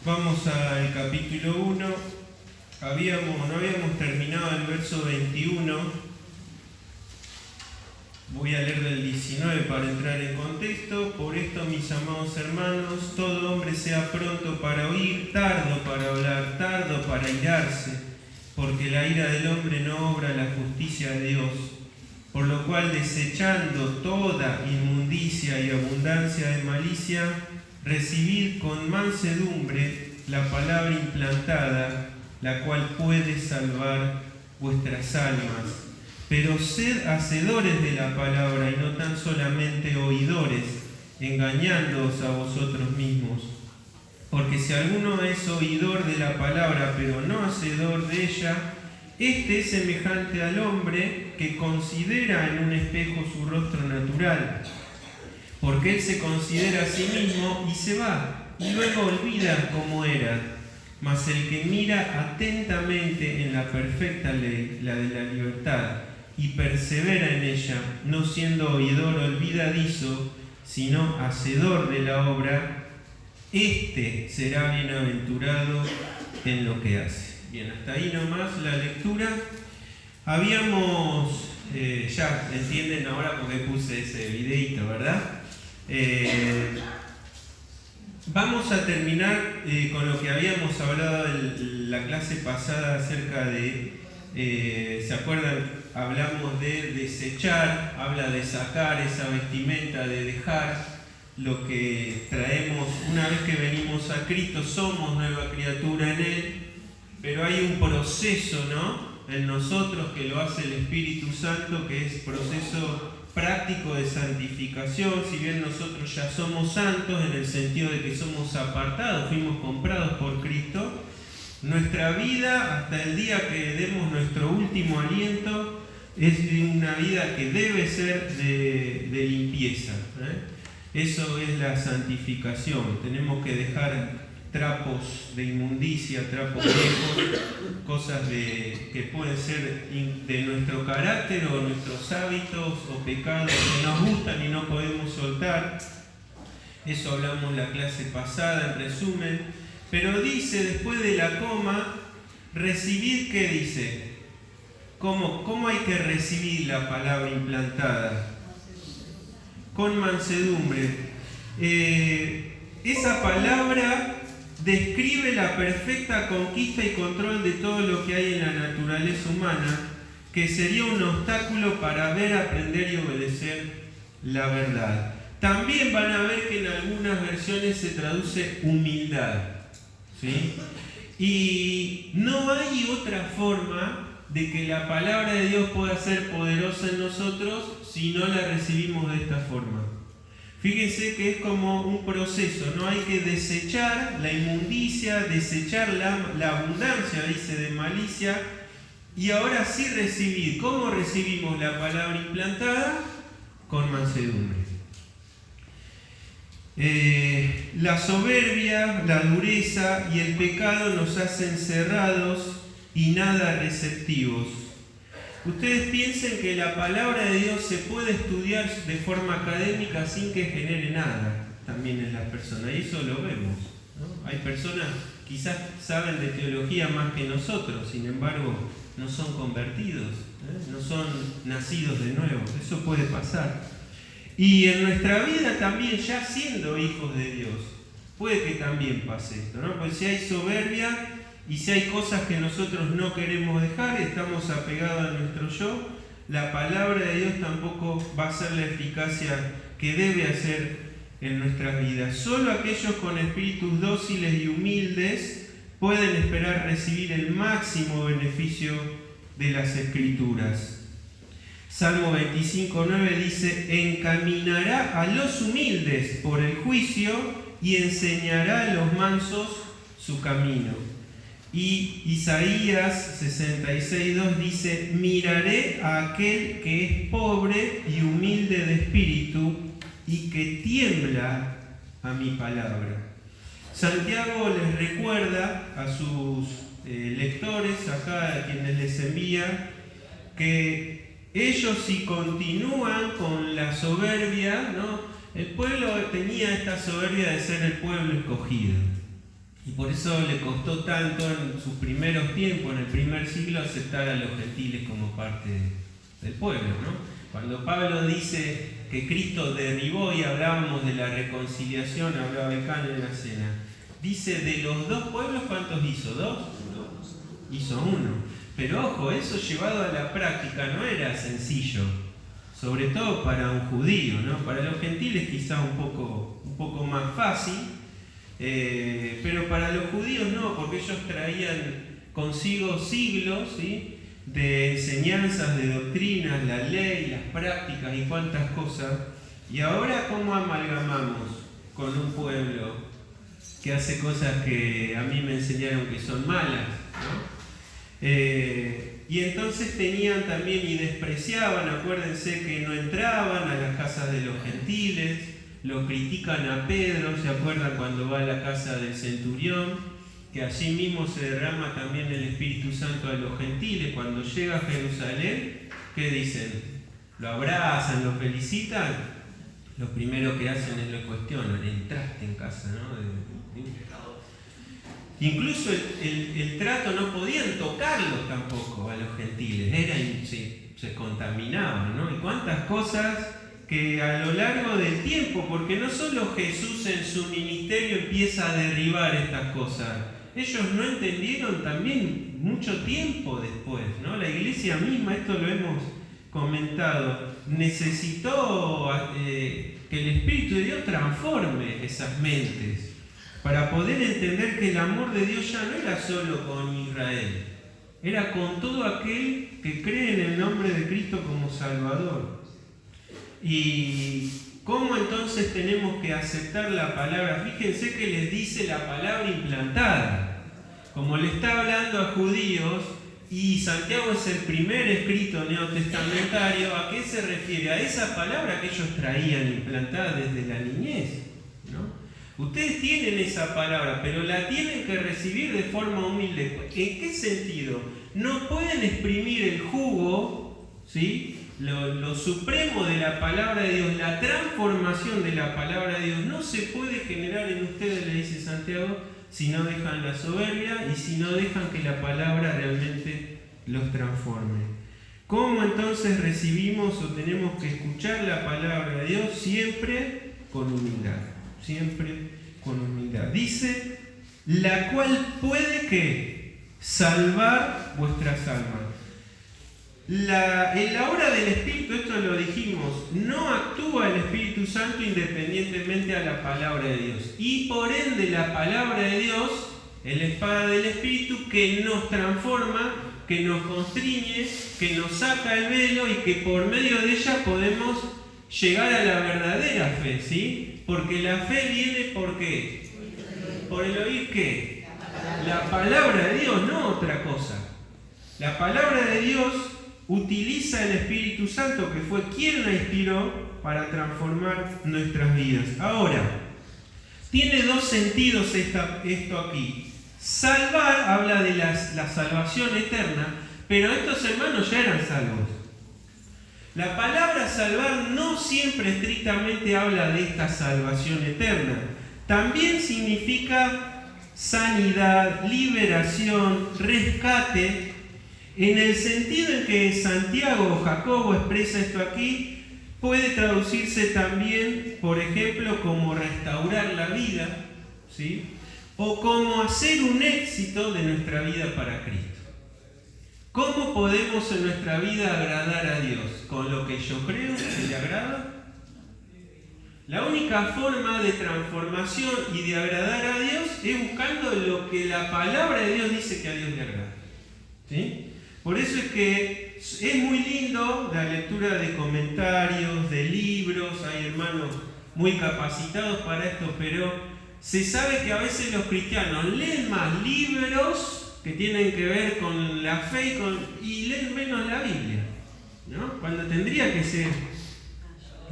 Vamos al capítulo 1. No habíamos terminado el verso 21. Voy a leer del 19 para entrar en contexto. Por esto, mis amados hermanos, todo hombre sea pronto para oír, tardo para hablar, tardo para irarse, porque la ira del hombre no obra la justicia de Dios. Por lo cual, desechando toda inmundicia y abundancia de malicia, recibid con mansedumbre la palabra implantada, la cual puede salvar vuestras almas. Pero sed hacedores de la palabra y no tan solamente oidores, engañándoos a vosotros mismos. Porque si alguno es oidor de la palabra, pero no hacedor de ella, este es semejante al hombre que considera en un espejo su rostro natural, porque él se considera a sí mismo y se va, y luego olvida cómo era. Mas el que mira atentamente en la perfecta ley, la de la libertad, y persevera en ella, no siendo oidor olvidadizo, sino hacedor de la obra, este será bienaventurado en lo que hace. Bien, hasta ahí nomás la lectura. Habíamos, ya entienden ahora por qué puse ese videito, ¿verdad? Vamos a terminar con lo que habíamos hablado en la clase pasada acerca de, ¿se acuerdan? Hablamos de desechar, habla de sacar esa vestimenta, de dejar lo que traemos una vez que venimos a Cristo, somos nueva criatura en Él, pero hay un proceso, ¿no?, en nosotros que lo hace el Espíritu Santo, que es proceso práctico de santificación. Si bien nosotros ya somos santos en el sentido de que somos apartados, fuimos comprados por Cristo, nuestra vida hasta el día que demos nuestro último aliento es una vida que debe ser de limpieza, Eso es la santificación. Tenemos que dejar trapos de inmundicia, trapos viejos, cosas que pueden ser de nuestro carácter o nuestros hábitos o pecados que nos gustan y no podemos soltar. Eso hablamos en la clase pasada, en resumen. Pero dice, después de la coma, recibir, ¿qué dice? ¿Cómo hay que recibir la palabra implantada? Con mansedumbre. Esa palabra describe la perfecta conquista y control de todo lo que hay en la naturaleza humana, que sería un obstáculo para ver, aprender y obedecer la verdad. También van a ver que en algunas versiones se traduce humildad, ¿sí? Y no hay otra forma de que la palabra de Dios pueda ser poderosa en nosotros si no la recibimos de esta forma. Fíjense que es como un proceso, ¿no? Hay que desechar la inmundicia, desechar la abundancia, dice, de malicia, y ahora sí recibir. ¿Cómo recibimos la palabra implantada? Con mansedumbre. La soberbia, la dureza y el pecado nos hacen cerrados y nada receptivos. Ustedes piensen que la palabra de Dios se puede estudiar de forma académica sin que genere nada también en las personas, y eso lo vemos, ¿no? Hay personas quizás saben de teología más que nosotros, sin embargo no son convertidos, no son nacidos de nuevo. Eso puede pasar. Y en nuestra vida también, ya siendo hijos de Dios, puede que también pase esto, ¿no? Pues si hay soberbia y si hay cosas que nosotros no queremos dejar, estamos apegados a nuestro yo, la palabra de Dios tampoco va a ser la eficacia que debe hacer en nuestras vidas. Solo aquellos con espíritus dóciles y humildes pueden esperar recibir el máximo beneficio de las Escrituras. Salmo 25:9 dice: encaminará a los humildes por el juicio y enseñará a los mansos su camino. Y Isaías 66:2 dice: miraré a aquel que es pobre y humilde de espíritu y que tiembla a mi palabra. Santiago les recuerda a sus lectores, acá a quienes les envía, que ellos, si continúan con la soberbia, ¿no? El pueblo tenía esta soberbia de ser el pueblo escogido. Y por eso le costó tanto en sus primeros tiempos, en el primer siglo, aceptar a los gentiles como parte del pueblo, ¿no? Cuando Pablo dice que Cristo derribó, y hablábamos de la reconciliación, hablaba el Can en la cena, dice de los dos pueblos, ¿cuántos hizo? ¿Dos? Hizo uno. Pero ojo, eso llevado a la práctica no era sencillo, sobre todo para un judío, ¿no? Para los gentiles quizá un poco más fácil, pero para los judíos no, porque ellos traían consigo siglos, ¿sí?, de enseñanzas, de doctrinas, la ley, las prácticas y cuántas cosas. Y ahora, ¿cómo amalgamamos con un pueblo que hace cosas que a mí me enseñaron que son malas, ¿no? Y entonces tenían también y despreciaban, acuérdense que no entraban a las casas de los gentiles, lo critican a Pedro, ¿se acuerdan cuando va a la casa del centurión? Que allí mismo se derrama también el Espíritu Santo a los gentiles. Cuando llega a Jerusalén, ¿qué dicen? ¿Lo abrazan, lo felicitan? Lo primero que hacen es lo cuestionan. Entraste en casa, ¿no?, de un pecador. Incluso el trato no podían tocarlo tampoco a los gentiles. Se contaminaban, ¿no? Y cuántas cosas que a lo largo del tiempo, porque no solo Jesús en su ministerio empieza a derribar estas cosas, ellos no entendieron también mucho tiempo después, ¿no? La iglesia misma, esto lo hemos comentado, necesitó que el Espíritu de Dios transforme esas mentes para poder entender que el amor de Dios ya no era solo con Israel, era con todo aquel que cree en el nombre de Cristo como Salvador. Y ¿cómo entonces tenemos que aceptar la palabra? Fíjense que les dice la palabra implantada. Como le está hablando a judíos, y Santiago es el primer escrito neotestamentario, ¿a qué se refiere? A esa palabra que ellos traían implantada desde la niñez, ¿no? Ustedes tienen esa palabra, pero la tienen que recibir de forma humilde. ¿En qué sentido? No pueden exprimir el jugo, ¿sí?, lo supremo de la palabra de Dios, la transformación de la palabra de Dios no se puede generar en ustedes, le dice Santiago, si no dejan la soberbia y si no dejan que la palabra realmente los transforme. ¿Cómo entonces recibimos o tenemos que escuchar la palabra de Dios? Siempre con humildad, siempre con humildad. Dice, la cual puede que salvar vuestras almas. En la obra del Espíritu, esto lo dijimos, no actúa el Espíritu Santo independientemente a la palabra de Dios. Y por ende la palabra de Dios es la espada del Espíritu que nos transforma, que nos constriñe, que nos saca el velo y que por medio de ella podemos llegar a la verdadera fe, ¿sí? Porque la fe viene ¿por qué? Por el oír ¿qué? La palabra de Dios, no otra cosa. La palabra de Dios utiliza el Espíritu Santo, que fue quien la inspiró para transformar nuestras vidas. Ahora, tiene dos sentidos esto aquí. Salvar habla de la salvación eterna, pero estos hermanos ya eran salvos. La palabra salvar no siempre estrictamente habla de esta salvación eterna. También significa sanidad, liberación, rescate, en el sentido en que Santiago o Jacobo expresa esto aquí, puede traducirse también, por ejemplo, como restaurar la vida, ¿sí?, o como hacer un éxito de nuestra vida para Cristo. ¿Cómo podemos en nuestra vida agradar a Dios? ¿Con lo que yo creo que le agrada? La única forma de transformación y de agradar a Dios es buscando lo que la palabra de Dios dice que a Dios le agrada, ¿sí? Por eso es que es muy lindo la lectura de comentarios, de libros, hay hermanos muy capacitados para esto, pero se sabe que a veces los cristianos leen más libros que tienen que ver con la fe y leen menos la Biblia, ¿no? Cuando tendría que ser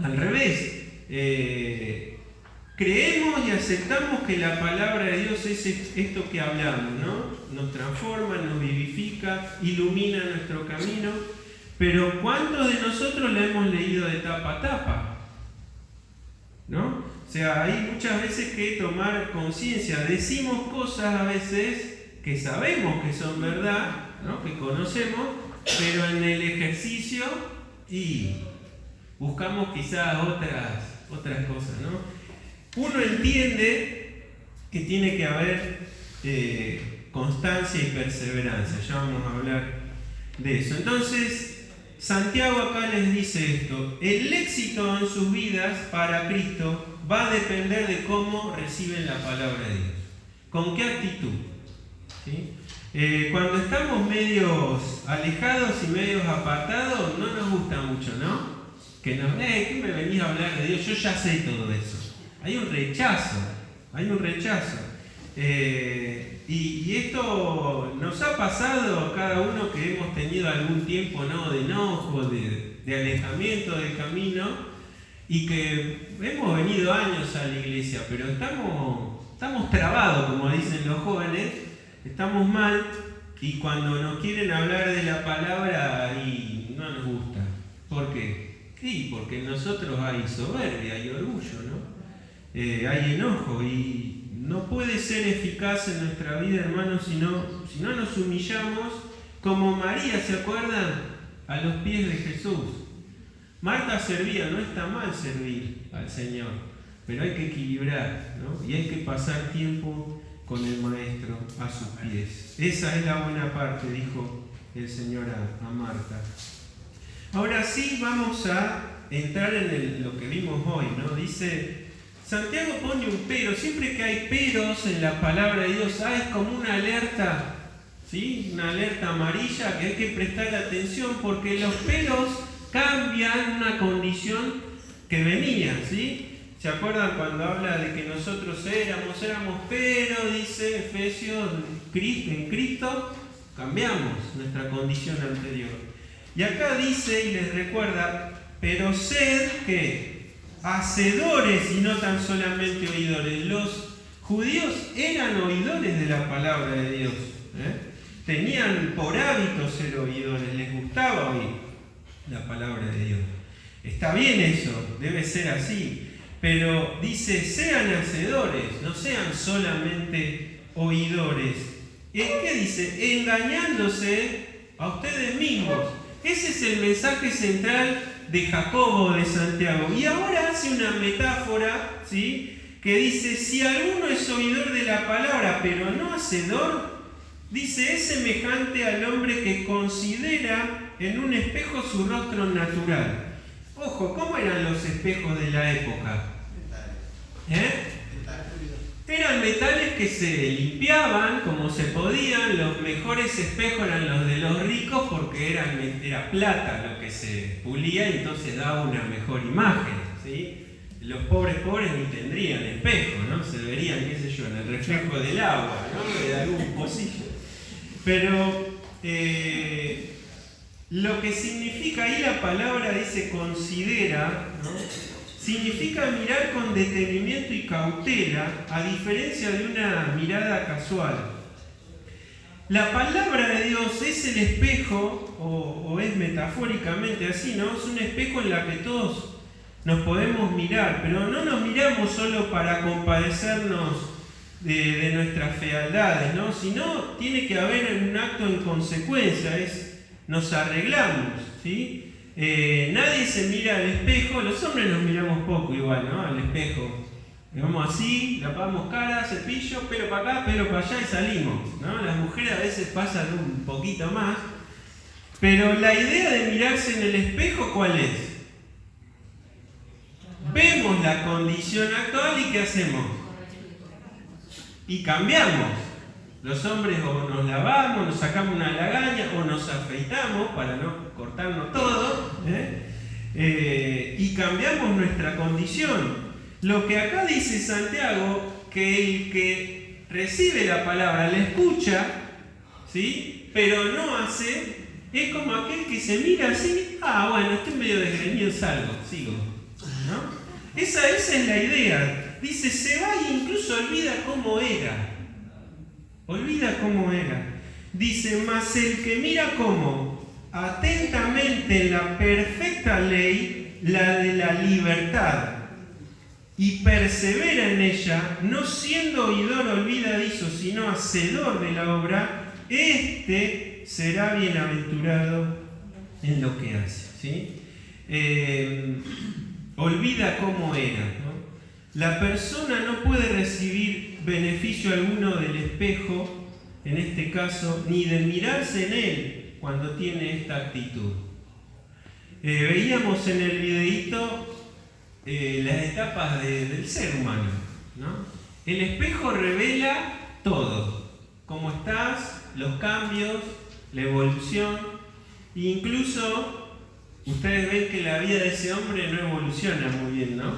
al revés. Creemos y aceptamos que la palabra de Dios es esto que hablamos, ¿no? Nos transforma, nos vivifica, ilumina nuestro camino, pero ¿cuántos de nosotros la hemos leído de tapa a tapa? ¿No? O sea, hay muchas veces que tomar conciencia. Decimos cosas a veces que sabemos que son verdad, ¿no? Que conocemos, pero en el ejercicio y buscamos quizás otras cosas, ¿no? Uno entiende que tiene que haber constancia y perseverancia. Ya vamos a hablar de eso. Entonces, Santiago acá les dice esto: el éxito en sus vidas para Cristo va a depender de cómo reciben la palabra de Dios. ¿Con qué actitud? ¿Sí? Cuando estamos medios alejados y medios apartados, no nos gusta mucho, ¿no? Que nos, ¿qué me venís a hablar de Dios? Yo ya sé todo eso. Hay un rechazo. Y esto nos ha pasado a cada uno que hemos tenido algún tiempo, ¿no?, de enojo, de alejamiento del camino, y que hemos venido años a la iglesia, pero estamos trabados, como dicen los jóvenes, estamos mal, y cuando nos quieren hablar de la palabra y no nos gusta. ¿Por qué? Sí, porque en nosotros hay soberbia, hay orgullo, ¿no? Hay enojo, y no puede ser eficaz en nuestra vida, hermanos, si no nos humillamos como María, ¿se acuerdan? A los pies de Jesús. Marta servía, no está mal servir al Señor, pero hay que equilibrar, ¿no? Y hay que pasar tiempo con el Maestro a sus pies. Esa es la buena parte, dijo el Señor a Marta. Ahora sí vamos a entrar en lo que vimos hoy, ¿no? Dice, Santiago pone un pero. Siempre que hay peros en la palabra de Dios, es como una alerta, ¿sí? Una alerta amarilla que hay que prestar atención, porque los peros cambian una condición que venía, ¿sí? ¿Se acuerdan cuando habla de que nosotros éramos pero, dice Efesios, en Cristo cambiamos nuestra condición anterior? Y acá dice y les recuerda, pero sed que hacedores y no tan solamente oidores. Los judíos eran oidores de la palabra de Dios, tenían por hábito ser oidores, les gustaba oír la palabra de Dios. Está bien eso, debe ser así, pero dice, sean hacedores, no sean solamente oidores. ¿Qué dice? Engañándose a ustedes mismos. Ese es el mensaje central de Jacobo, de Santiago. Y ahora hace una metáfora, ¿sí?, que dice, si alguno es oidor de la palabra, pero no hacedor, dice, es semejante al hombre que considera en un espejo su rostro natural. Ojo, ¿cómo eran los espejos de la época? Eran metales que se limpiaban como se podían. Los mejores espejos eran los de los ricos, porque era plata lo que se pulía y entonces daba una mejor imagen, ¿sí? Los pobres ni tendrían espejo, ¿no? Se verían, qué sé yo, en el reflejo del agua, ¿no?, de algún pocillo. Pero lo que significa ahí la palabra, dice considera, ¿no?, significa mirar con detenimiento y cautela, a diferencia de una mirada casual. La palabra de Dios es el espejo, o es metafóricamente así, ¿no? Es un espejo en la que todos nos podemos mirar, pero no nos miramos solo para compadecernos de nuestras fealdades, ¿no? Sino tiene que haber un acto en consecuencia, nos arreglamos, ¿sí? Nadie se mira al espejo, los hombres nos miramos poco igual, ¿no?, al espejo. Vamos así, lavamos cara, cepillo, pelo para acá, pelo para allá y salimos, ¿no? Las mujeres a veces pasan un poquito más, pero la idea de mirarse en el espejo, ¿cuál es? Vemos la condición actual y ¿qué hacemos? Y cambiamos. Los hombres o nos lavamos, nos sacamos una lagaña o nos afeitamos para no cortarnos todo, y cambiamos nuestra condición. Lo que acá dice Santiago, que el que recibe la palabra, la escucha, ¿sí?, pero no hace, es como aquel que se mira así, bueno, estoy medio desgreñido, salgo, sigo, ¿no? Esa es la idea. Dice, se va e incluso olvida cómo era. Dice, mas el que mira cómo, atentamente en la perfecta ley, la de la libertad, y persevera en ella, no siendo oidor olvidadizo, sino hacedor de la obra, éste será bienaventurado en lo que hace. ¿Sí? Olvida cómo era, ¿no? La persona no puede recibir beneficio alguno del espejo, en este caso, ni de mirarse en él cuando tiene esta actitud. Veíamos en el videíto las etapas del ser humano, ¿no? El espejo revela todo, cómo estás, los cambios, la evolución, e incluso ustedes ven que la vida de ese hombre no evoluciona muy bien, ¿no?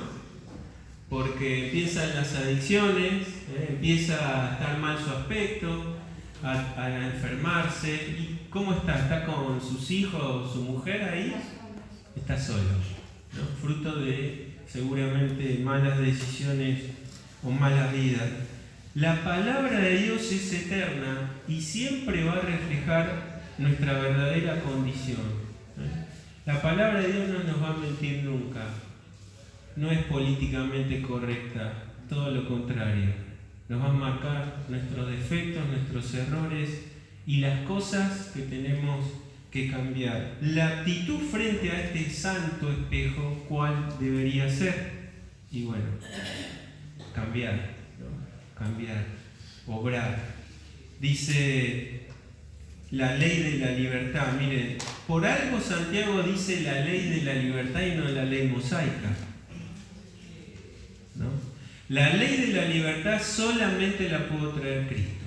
Porque empiezan las adicciones, empieza a estar mal su aspecto, a enfermarse. ¿Y cómo está? ¿Está con sus hijos, su mujer ahí? Está solo, ¿no? Fruto de seguramente malas decisiones o malas vidas. La palabra de Dios es eterna y siempre va a reflejar nuestra verdadera condición. La palabra de Dios no nos va a mentir nunca. No es políticamente correcta, todo lo contrario. Nos va a marcar nuestros defectos, nuestros errores y las cosas que tenemos que cambiar. La actitud frente a este santo espejo, ¿cuál debería ser? Y bueno, cambiar, ¿no? Cambiar, obrar. Dice la ley de la libertad. Miren, por algo Santiago dice la ley de la libertad y no la ley mosaica, ¿no? La ley de la libertad solamente la pudo traer Cristo.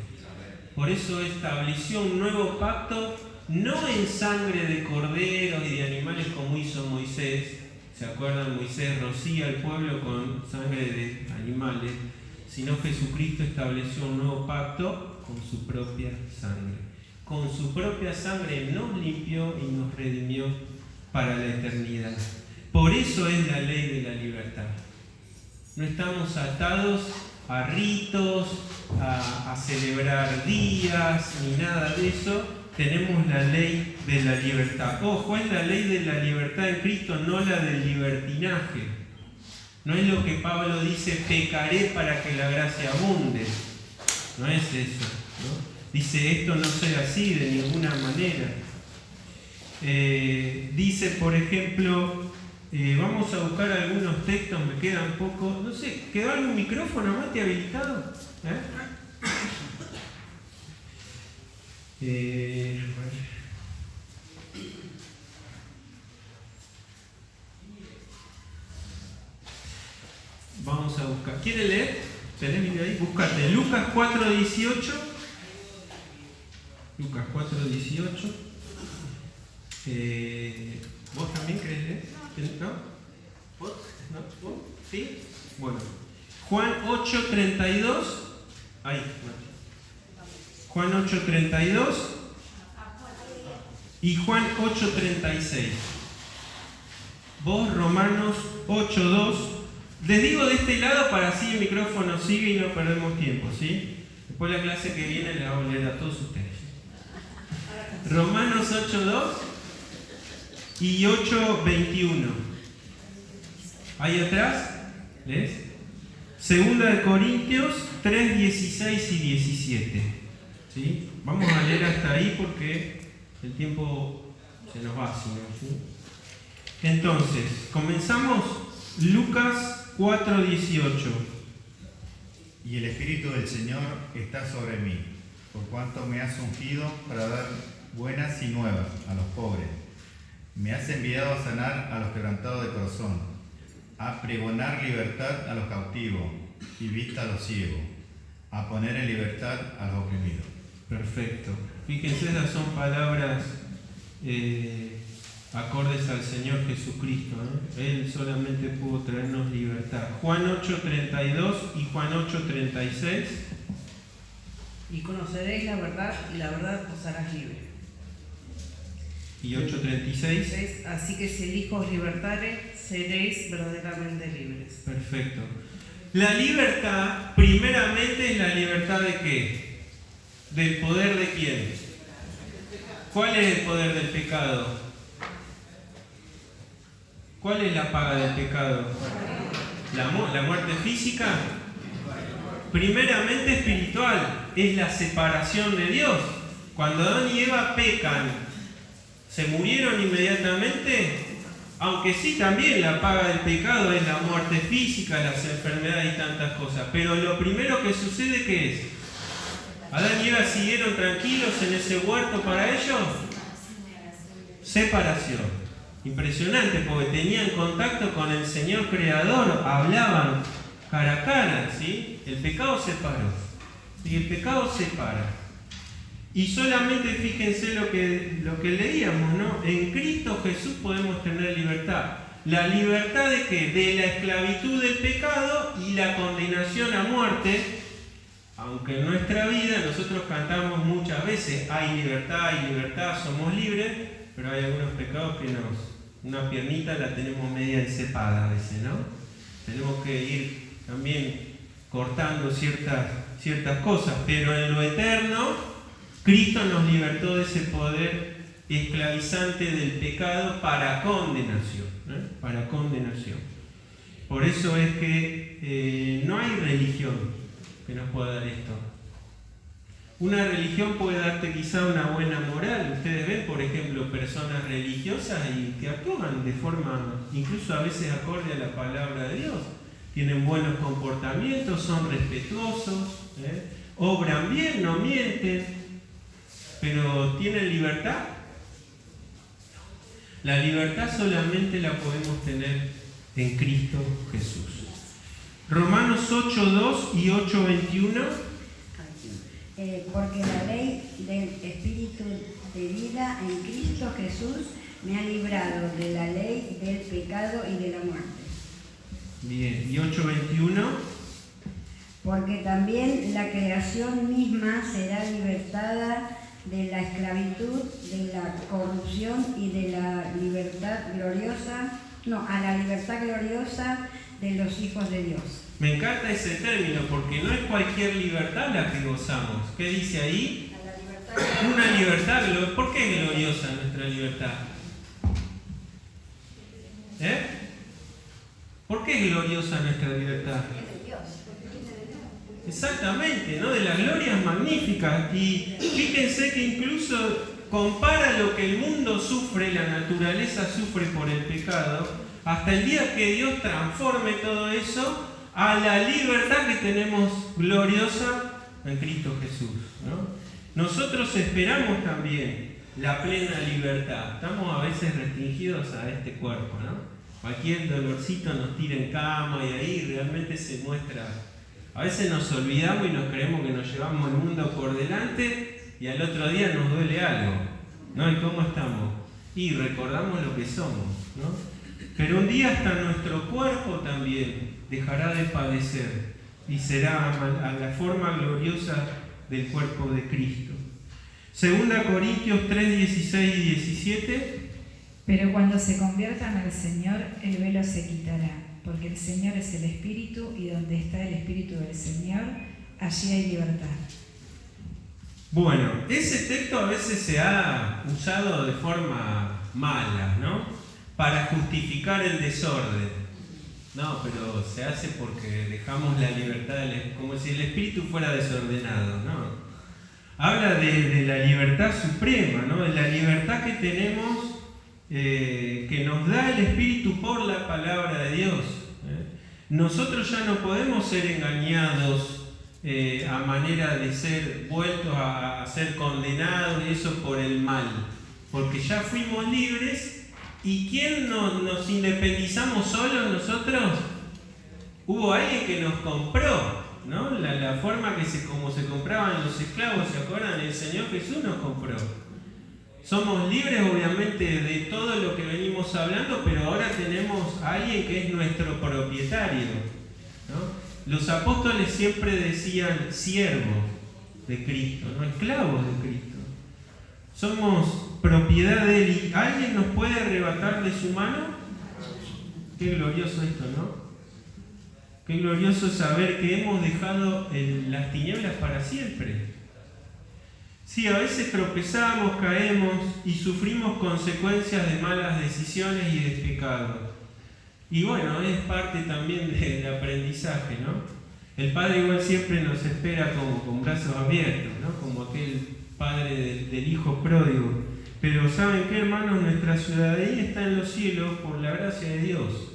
Por eso estableció un nuevo pacto, no en sangre de corderos y de animales como hizo Moisés. ¿Se acuerdan? Moisés rocía al pueblo con sangre de animales, sino Jesucristo estableció un nuevo pacto con su propia sangre. Con su propia sangre nos limpió y nos redimió para la eternidad. Por eso es la ley de la libertad. No estamos atados a ritos, a celebrar días, ni nada de eso. Tenemos la ley de la libertad. Ojo, es la ley de la libertad en Cristo, no la del libertinaje. No es lo que Pablo dice, pecaré para que la gracia abunde. No es eso, ¿no? Dice, esto no sea así de ninguna manera. Dice, por ejemplo, vamos a buscar algunos textos, me quedan poco. No sé, ¿quedó algún micrófono, Mati, habilitado? Vamos a buscar. ¿Quiere leer? ¿Tenés video ahí? Búscate. Lucas 4:18. Lucas 4:18. ¿Vos también querés leer? ¿No? ¿Vos? ¿No? ¿Vos? ¿Sí? Bueno. Juan 8:32. Ahí. Juan 8:32 y Juan 8:36. Vos, Romanos 8:2. Les digo de este lado para así el micrófono sigue y no perdemos tiempo, ¿sí? Después la clase que viene la voy a leer a todos ustedes. Romanos 8:2 y 8:21. Ahí atrás, ¿lees? Segunda de Corintios 3:16 y 17. ¿Sí? Vamos a leer hasta ahí porque el tiempo se nos va, ¿sí? Entonces, comenzamos Lucas 4:18. Y el Espíritu del Señor está sobre mí, por cuanto me has ungido para dar buenas y nuevas a los pobres. Me has enviado a sanar a los quebrantados de corazón, a pregonar libertad a los cautivos y vista a los ciegos, a poner en libertad a los oprimidos. Perfecto. Fíjense, esas son palabras acordes al Señor Jesucristo, ¿no? Él solamente pudo traernos libertad. Juan 8:32 y Juan 8:36. Y conoceréis la verdad, y la verdad os hará libre. Y 8:36. Así que si el Hijo os libertare, seréis verdaderamente libres. Perfecto. La libertad, primeramente, es la libertad de ¿qué? ¿Del poder de quién? ¿Cuál es el poder del pecado? ¿Cuál es la paga del pecado? La muerte física, primeramente espiritual, es la separación de Dios. Cuando Adán y Eva pecan, ¿se murieron inmediatamente? Aunque sí, también la paga del pecado es la muerte física, las enfermedades y tantas cosas. Pero lo primero que sucede, ¿qué es? ¿Adán y Eva siguieron tranquilos en ese huerto para ellos? Separación. Impresionante, porque tenían contacto con el Señor Creador, hablaban cara a cara, ¿sí? El pecado separó. Y el pecado separa. Y solamente fíjense lo que leíamos, ¿no? En Cristo Jesús podemos tener libertad. ¿La libertad de qué? De la esclavitud del pecado y la condenación a muerte. Aunque en nuestra vida nosotros cantamos muchas veces, hay libertad, somos libres, pero hay algunos pecados que una piernita la tenemos media encepada a veces, ¿no? Tenemos que ir también cortando ciertas cosas, pero en lo eterno, Cristo nos libertó de ese poder esclavizante del pecado para condenación, ¿eh? Para condenación. Por eso es que no hay religión que nos pueda dar esto. Una religión puede darte quizá una buena moral. Ustedes ven, por ejemplo, personas religiosas y que actúan de forma, incluso a veces acorde a la palabra de Dios. Tienen buenos comportamientos, son respetuosos, obran bien, no mienten. Pero ¿tienen libertad? La libertad solamente la podemos tener en Cristo Jesús. Romanos 8:2 y 8:21. Porque la ley del Espíritu de vida en Cristo Jesús me ha librado de la ley del pecado y de la muerte. Bien, y 8:21. Porque también la creación misma será libertada de la esclavitud, de la corrupción y de la libertad gloriosa, a la libertad gloriosa de los hijos de Dios. Me encanta ese término porque no es cualquier libertad la que gozamos. ¿Qué dice ahí? Una libertad. ¿Por qué es gloriosa nuestra libertad? ¿Por qué es gloriosa nuestra libertad? Exactamente, ¿no? De las glorias magníficas. Y fíjense que incluso compara lo que el mundo sufre, la naturaleza sufre por el pecado, hasta el día que Dios transforme todo eso a la libertad que tenemos gloriosa en Cristo Jesús, ¿no? Nosotros esperamos también la plena libertad. Estamos a veces restringidos a este cuerpo, ¿no? Cualquier dolorcito nos tira en cama y ahí realmente se muestra. A veces nos olvidamos y nos creemos que nos llevamos el mundo por delante y al otro día nos duele algo, ¿no? ¿Y cómo estamos? Y recordamos lo que somos, ¿no? Pero un día hasta nuestro cuerpo también dejará de padecer y será a la forma gloriosa del cuerpo de Cristo. 2 Corintios 3, 16 y 17. Pero cuando se conviertan al Señor, el velo se quitará, porque el Señor es el Espíritu, y donde está el Espíritu del Señor, allí hay libertad. Bueno, ese texto a veces se ha usado de forma mala, ¿no? Para justificar el desorden. No, pero se hace porque dejamos la libertad, como si el espíritu fuera desordenado, ¿no? Habla de la libertad suprema, ¿no? De la libertad que tenemos, que nos da el Espíritu por la palabra de Dios. Nosotros ya no podemos ser engañados a manera de ser vueltos a ser condenados y eso por el mal, porque ya fuimos libres. ¿Y quién nos independizamos solos nosotros? Hubo alguien que nos compró, ¿no? La forma como se compraban los esclavos, ¿se acuerdan? El Señor Jesús nos compró. Somos libres obviamente de todo lo que venimos hablando, pero ahora tenemos a alguien que es nuestro propietario, ¿no? Los apóstoles siempre decían siervos de Cristo, no esclavos de Cristo. Somos propiedad de Él. ¿Y alguien nos puede arrebatar de su mano? Qué glorioso esto, ¿no? Qué glorioso saber que hemos dejado las tinieblas para siempre. Sí, a veces tropezamos, caemos y sufrimos consecuencias de malas decisiones y de pecado. Y bueno, es parte también del aprendizaje, ¿no? El Padre igual siempre nos espera con brazos abiertos, ¿no? Como aquel padre del hijo pródigo. Pero ¿saben qué, hermanos? Nuestra ciudadanía está en los cielos por la gracia de Dios,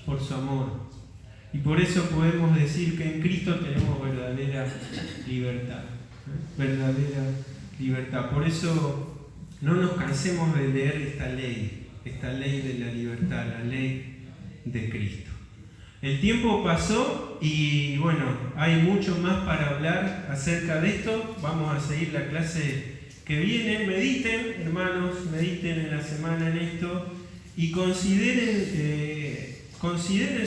por su amor. Y por eso podemos decir que en Cristo tenemos verdadera libertad. Verdadera libertad. Por eso no nos cansemos de leer esta ley de la libertad, la ley de Cristo. El tiempo pasó y bueno, hay mucho más para hablar acerca de esto. Vamos a seguir la clase que viene. Mediten, hermanos, mediten en la semana en esto y consideren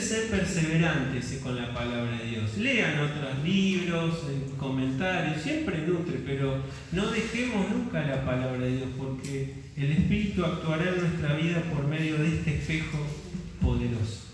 ser perseverantes con la palabra de Dios. Lean otros libros, comentarios, siempre nutre, pero no dejemos nunca la palabra de Dios, porque el Espíritu actuará en nuestra vida por medio de este espejo poderoso.